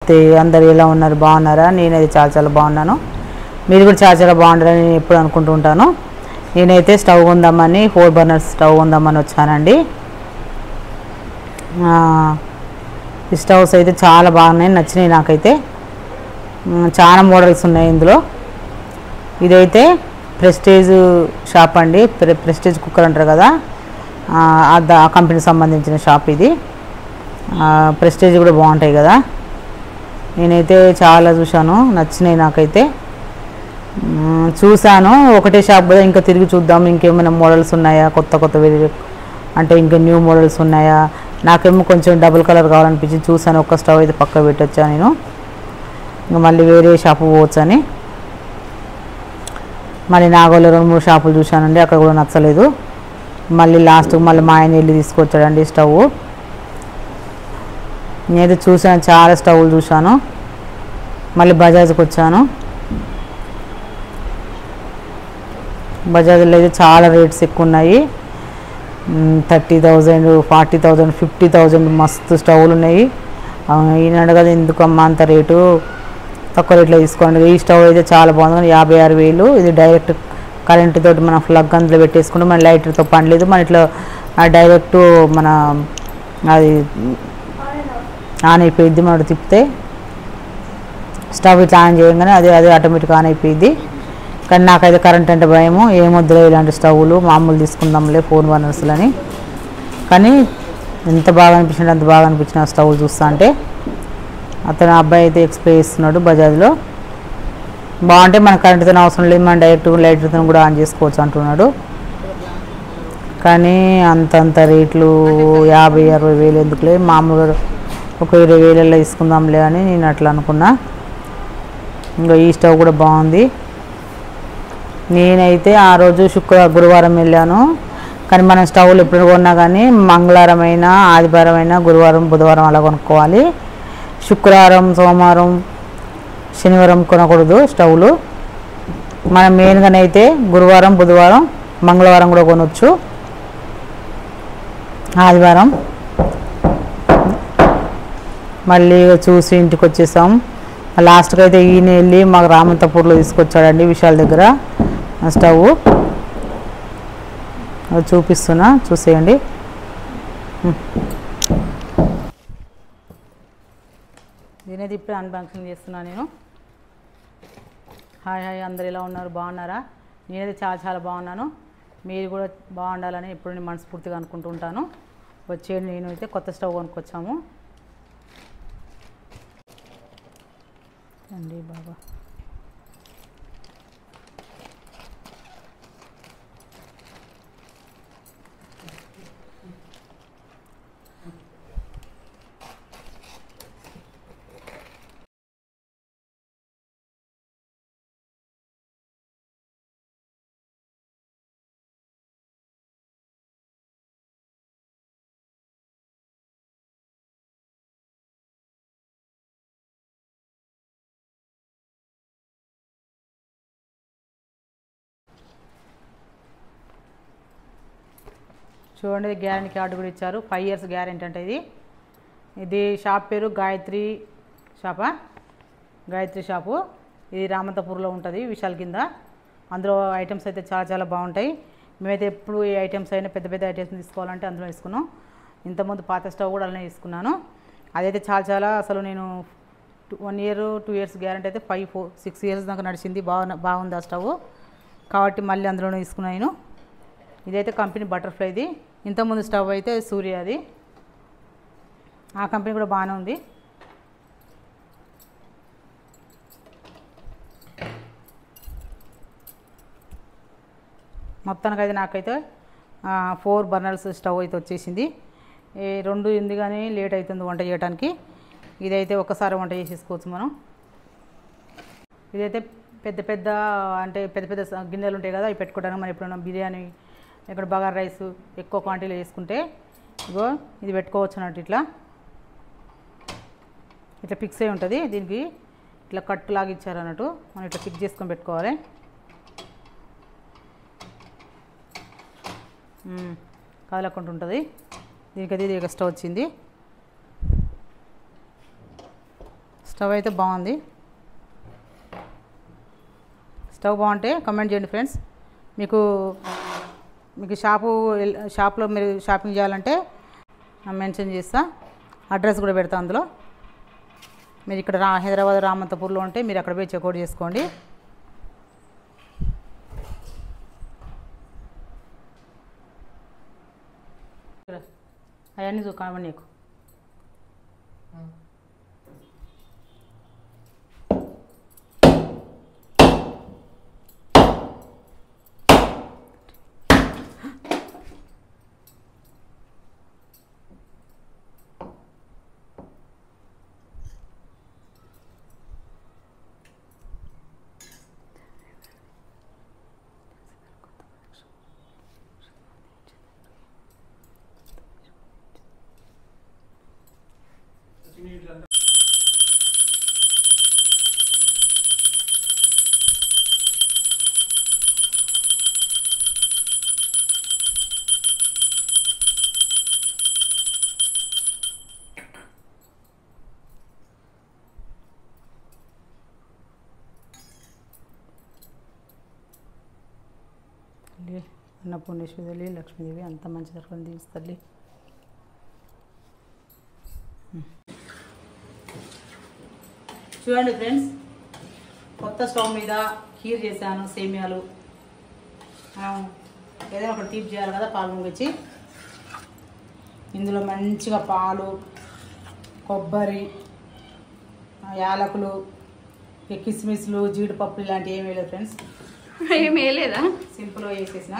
నమస్తే, అందరు ఎలా ఉన్నారు? బాగున్నారా? నేనైతే చాలా బాగున్నాను. మీరు కూడా చాలా బాగుంటారని నేను ఎప్పుడు అనుకుంటూ ఉంటాను. నేనైతే స్టవ్ కొందామని 4 బర్నర్స్ స్టవ్ కొందామని వచ్చానండి. ఈ స్టవ్స్ అయితే చాలా బాగున్నాయి, నచ్చినాయి నాకైతే. చాలా మోడల్స్ ఉన్నాయి ఇందులో. ఇదైతే ప్రెస్టేజ్ షాప్ అండి, ప్రెస్టేజ్ కుక్కర్ అంటారు కదా, ఆ కంపెనీకి సంబంధించిన షాప్ ఇది. ప్రెస్టేజ్ కూడా బాగుంటాయి కదా. నేనైతే చాలా చూశాను, నచ్చినాయి నాకైతే. చూశాను ఒకటే షాప్ కదా, ఇంకా తిరిగి చూద్దాం ఇంకేమైనా మోడల్స్ ఉన్నాయా, కొత్త అంటే ఇంకా న్యూ మోడల్స్ ఉన్నాయా. నాకేమో కొంచెం డబుల్ కలర్ కావాలనిపించింది. చూశాను, ఒక్క స్టవ్ అయితే పక్క పెట్టొచ్చా నేను, ఇంకా మళ్ళీ వేరే షాపు పోవచ్చని. మళ్ళీ నాగోల్లో 2-3 షాపులు చూశానండి, అక్కడ కూడా నచ్చలేదు. మళ్ళీ లాస్ట్కి మళ్ళీ మా ఆయన వెళ్ళి తీసుకొచ్చాడండి స్టవ్. నేనైతే చూశాను, చాలా స్టవ్లు చూశాను. మళ్ళీ బజాజ్కి వచ్చాను. బజాజ్లో అయితే చాలా రేట్స్ ఎక్కువ ఉన్నాయి. 30,000, 40,000, 50,000 మస్తు స్టవ్లు ఉన్నాయి. ఈయన అడగదు ఎందుకమ్మా అంత రేటు, తక్కువ రేట్లో తీసుకోండి. ఈ స్టవ్ అయితే చాలా బాగుంది, 56,000. ఇది డైరెక్ట్ కరెంట్ తోటి మనం ప్లగ్ అందులో పెట్టేసుకుంటే మన లైటర్తో పని లేదు. మన ఇట్లా డైరెక్ట్ మన అది ఆన్ అయిపోయిద్ది. మనం తిప్పితే స్టవ్ ఇట్లా ఆన్ చేయగానే అదే ఆటోమేటిక్ ఆన్ అయిపోయిద్ది. కానీ నాకైతే కరెంట్ అంటే భయము, ఏమొద్దులే ఇలాంటి స్టవ్లు, మామూలు తీసుకుందాంలే 4 బర్నర్స్లని. కానీ ఎంత బాగా అనిపించింది, అంత బాగా అనిపించిన స్టవ్లు చూస్తా అంటే. అతను అబ్బాయి అయితే ఎక్స్ప్లెయిన్ చేస్తున్నాడు, బజాజ్లో బాగుంటే మన కరెంట్తో అవసరం లేదు, మనం డైరెక్ట్ లైటర్తో కూడా ఆన్ చేసుకోవచ్చు అంటున్నాడు. కానీ అంతంత రేట్లు 50,000-60,000 ఎందుకులే, మామూలుగా ఒక 20,000 తీసుకుందాంలే అని నేను అట్లా అనుకున్నా. ఇంకా ఈ స్టవ్ కూడా బాగుంది. నేనైతే ఆ రోజు గురువారం వెళ్ళాను. కానీ మనం స్టవ్లు ఎప్పుడు కొన్నా కానీ మంగళవారం అయినా, ఆదివారం అయినా, గురువారం, బుధవారం అలా కొనుక్కోవాలి. శుక్రవారం, సోమవారం, శనివారం కొనకూడదు స్టవ్లు. మనం మెయిన్గానైతే గురువారం, బుధవారం, మంగళవారం కూడా కొనవచ్చు, ఆదివారం. మళ్ళీ చూసి ఇంటికి వచ్చేసాం. లాస్ట్కి అయితే ఈయన వెళ్ళి మాకు రామంతపూర్లో తీసుకొచ్చాడండి, విశాల్ దగ్గర స్టవ్. అది చూపిస్తున్నా, చూసేయండి. దీనైతే ఇప్పుడే అన్బాక్సింగ్ చేస్తున్నా నేను. హాయ్, అందరు ఎలా ఉన్నారు? బాగున్నారా? నేనైతే చాలా బాగున్నాను. మీరు కూడా బాగుండాలని ఎప్పుడు నేను మనస్ఫూర్తిగా అనుకుంటూ ఉంటాను. వచ్చేయండి, నేను అయితే కొత్త స్టవ్ కొనుక్కొచ్చాము అండి బాబా. చూడండి, గ్యారెంటీ కార్డు కూడా ఇచ్చారు, 5 years గ్యారెంటీ అంటే. ఇది షాప్ పేరు గాయత్రి షాపు. ఇది రామంతపూర్లో ఉంటుంది, విశాల్ కింద. అందులో ఐటమ్స్ అయితే చాలా బాగుంటాయి. మేమైతే ఎప్పుడు ఏ ఐటమ్స్ అయినా పెద్ద ఐటమ్స్ తీసుకోవాలంటే అందులో తీసుకున్నాం. ఇంతకుముందు పాత స్టవ్ కూడా అలానే తీసుకున్నాను. అదైతే చాలా అసలు నేను 1 year 2 years గ్యారెంటీ అయితే 5-6 years దాకా నడిచింది. బాగుంది ఆ స్టవ్, కాబట్టి మళ్ళీ అందులోనే తీసుకున్నాను నేను. ఇదైతే కంపెనీ బటర్ఫ్లైది. ఇంతకుముందు స్టవ్ అయితే సూర్యది, ఆ కంపెనీ కూడా బాగానే ఉంది. మొత్తానికైతే నాకైతే 4 బర్నర్స్ స్టవ్ అయితే వచ్చేసింది. 2 ఉంది కానీ లేట్ అవుతుంది వంట చేయడానికి. ఇదైతే ఒక్కసారి వంట చేసేసుకోవచ్చు మనం. ఇదైతే పెద్ద గిన్నెలు ఉంటాయి కదా, అవి పెట్టుకోవడానికి. మనం ఎప్పుడైనా బిర్యానీ, ఇక్కడ బగారా రైస్ ఎక్కువ క్వాంటిటీలో వేసుకుంటే ఇగో ఇది పెట్టుకోవచ్చు అన్నట్టు. ఇట్లా ఫిక్స్ అయి ఉంటుంది. దీనికి ఇట్లా కట్టు లాగా ఇచ్చారు అన్నట్టు, మనం ఇట్లా ఫిక్స్ చేసుకొని పెట్టుకోవాలి. కదలకుండా ఉంటుంది. దీనికి అది ఎక్స్ట్రా వచ్చింది. స్టవ్ అయితే బాగుంది. స్టవ్ బాగుంటే కమెంట్ చేయండి ఫ్రెండ్స్. మీకు షాప్లో మీరు షాపింగ్ చేయాలంటే మెన్షన్ చేస్తా, అడ్రస్ కూడా పెడతా అందులో. మీరు ఇక్కడ హైదరాబాద్ రామంతపూర్లో ఉంటే మీరు అక్కడ పోయి చెక్అవుట్ చేసుకోండి. అవన్నీ కావాలి నీకు. అన్నపూర్ణేశ్వరి తల్లి, లక్ష్మీదేవి అంత మంచి జరగని దీవించు తల్లి. చూడండి ఫ్రెండ్స్, కొత్త స్టవ్ మీద ఖీర్ చేశాను, సేమియాలు. ఏదైనా ఒకటి తీపి చేయాలి కదా, పాలు ముంగిచ్చి ఇందులో మంచిగా పాలు, కొబ్బరి, యాలకులు, కిస్మిస్లు, జీడిపప్పు ఇలాంటివి ఏమీ లేదు ఫ్రెండ్స్. ఏమీ లేదా, సింపుల్గా వేసేసిన.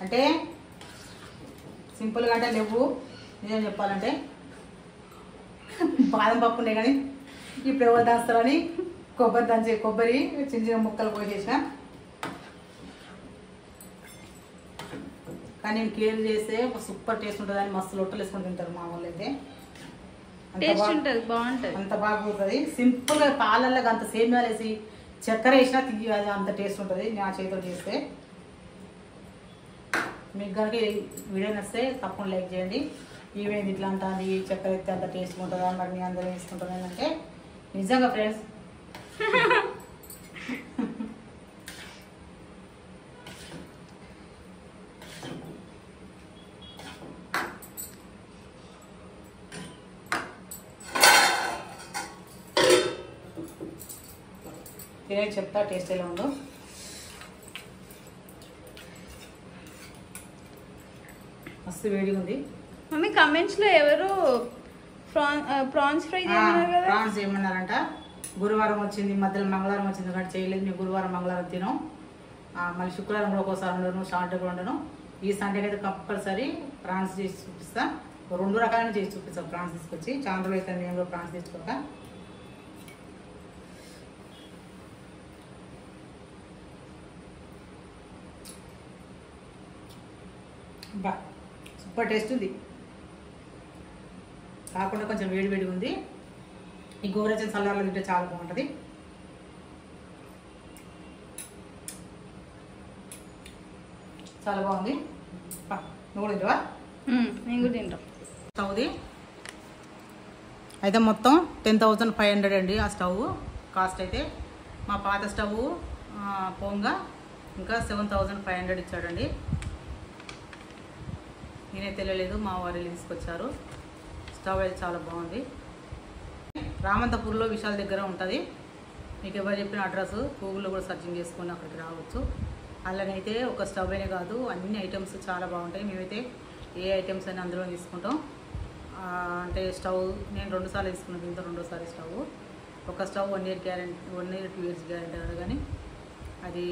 అంటే సింపుల్గా అంటే లేవు, నిజం చెప్పాలంటే బాదం పప్పు ఉండే కానీ ఇప్పుడు ఎవరు దాస్తారని కొబ్బరి చిన్న చిన్న ముక్కలు పోసేసిన. కానీ నేను కేర్ చేస్తే సూపర్ టేస్ట్ ఉంటుంది అని మస్తు లొట్టలు వేసుకొని తింటారు మా వాళ్ళు అయితే. అంత బాగుంటుంది. సింపుల్గా పాలల్లో అంత సేమియాలు వేసి చక్కెర వేసినా తిరిగి అది అంత టేస్ట్ ఉంటుంది నా చేతితో చేస్తే. మీకు కనుక వీడియో నచ్చితే తప్పకుండా లైక్ చేయండి. ఈవెన్ ఇట్లా అంటుంది చక్కెర ఎత్తే అంత టేస్ట్ ఉంటుందా, మరి మీ అందరూ వేసుకుంటుంది అంటే నిజంగా ఫ్రెండ్స్ తినే చెప్తా టేస్ట్ ఎలా ఉందో. మస్తు వేడిగా ఉంది. మమ్మీ కమెంట్స్ లో ఎవరు ప్రాన్స్ ఫ్రై చేయమన్నారు కదా. ప్రాన్స్ చేయమన్నారంట. గురువారం వచ్చింది, మధ్యలో మంగళవారం వచ్చింది కానీ చేయలేదు. నేను గురువారం మంగళవారం తిను, మళ్ళీ శుక్రవారం కూడా ఒక్కోసారి ఉండను, సాటర్డే కూడా ఉండను. ఈ సండేకి అయితే కంపల్సరీ ప్రాన్స్ చేసి చూపిస్తా. 2 రకాలను చేసి చూపిస్తాను ప్రాన్స్ తీసుకొచ్చి. చాలా రోజులు అయితే నేను కూడా ప్రాన్స్ తెచ్చుకోక. బా సూపర్ టేస్ట్ ఉంది, కాకుండా కొంచెం వేడిగా ఉంది. ఈ గోరచ్చని సల్లార్లో తింటే చాలా బాగుంటుంది. చాలా బాగుంది. నువ్వు కూడా తింటావా? నేను కూడా తింటాం. స్టవ్ది అయితే మొత్తం 10,500 అండి ఆ స్టవ్ కాస్ట్. అయితే మా పాత స్టవ్ పోంగా ఇంకా 7,500 ఇచ్చాడండి. నేనే తెలియలేదు, మా వారు తీసుకొచ్చారు. స్టవ్ అయితే చాలా బాగుంది. రామంతపూర్లో విశాల్ దగ్గర ఉంటుంది. మీకు ఎవరు చెప్పిన అడ్రస్ గూగుల్లో కూడా సర్చింగ్ చేసుకొని అక్కడికి రావచ్చు. అలాగైతే ఒక స్టవ్ అనే కాదు, అన్ని ఐటమ్స్ చాలా బాగుంటాయి. మేమైతే ఏ ఐటమ్స్ అయినా అందులో తీసుకుంటాం. అంటే స్టవ్ నేను 2 సార్లు తీసుకున్నాను, దీంతో 2వ సారి స్టవ్. ఒక stove 1 year guarantee, 1 year 2 years guarantee అన్నాడు కానీ అది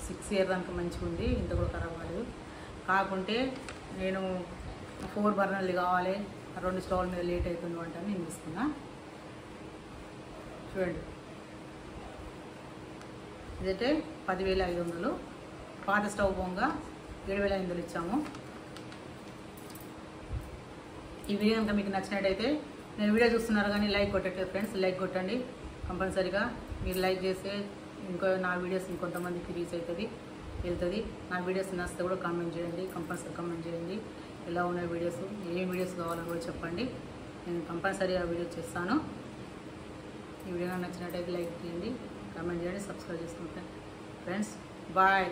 6 years దానికి మంచిగా ఉంది, ఇంత కూడా ఖరాబ్ కాలేదు. కాకుంటే నేను 4 బర్నర్లు కావాలి, 2 స్టవ్ల మీద లేట్ అవుతుంది అంటే నేను తీసుకున్నా. చూడండి, ఇదైతే 10,500. పాత స్టవ్ పోగా 7,500 ఇచ్చాము. ఈ వీడియో కనుక మీకు నచ్చినట్టయితే, నేను వీడియో చూస్తున్నారు కానీ లైక్ కొట్టట్లేదు ఫ్రెండ్స్, లైక్ కొట్టండి కంపల్సరీగా. మీరు లైక్ చేస్తే నా వీడియోస్ ఇంకొంతమందికి రీచ్ అవుతుంది, వెళ్తుంది. నా వీడియోస్ నచ్చితే కూడా కామెంట్ చేయండి, కంపల్సరీ కామెంట్ చేయండి. ఎలా ఉన్నాయి వీడియోస్, ఏం వీడియోస్ కావాలని కూడా చెప్పండి. నేను కంపల్సరీ ఆ వీడియో చేస్తాను. ఈ వీడియో నచ్చినట్టయితే లైక్ చేయండి, కామెంట్ చేయండి, సబ్స్క్రైబ్ చేసుకుంటాను ఫ్రెండ్స్. బాయ్.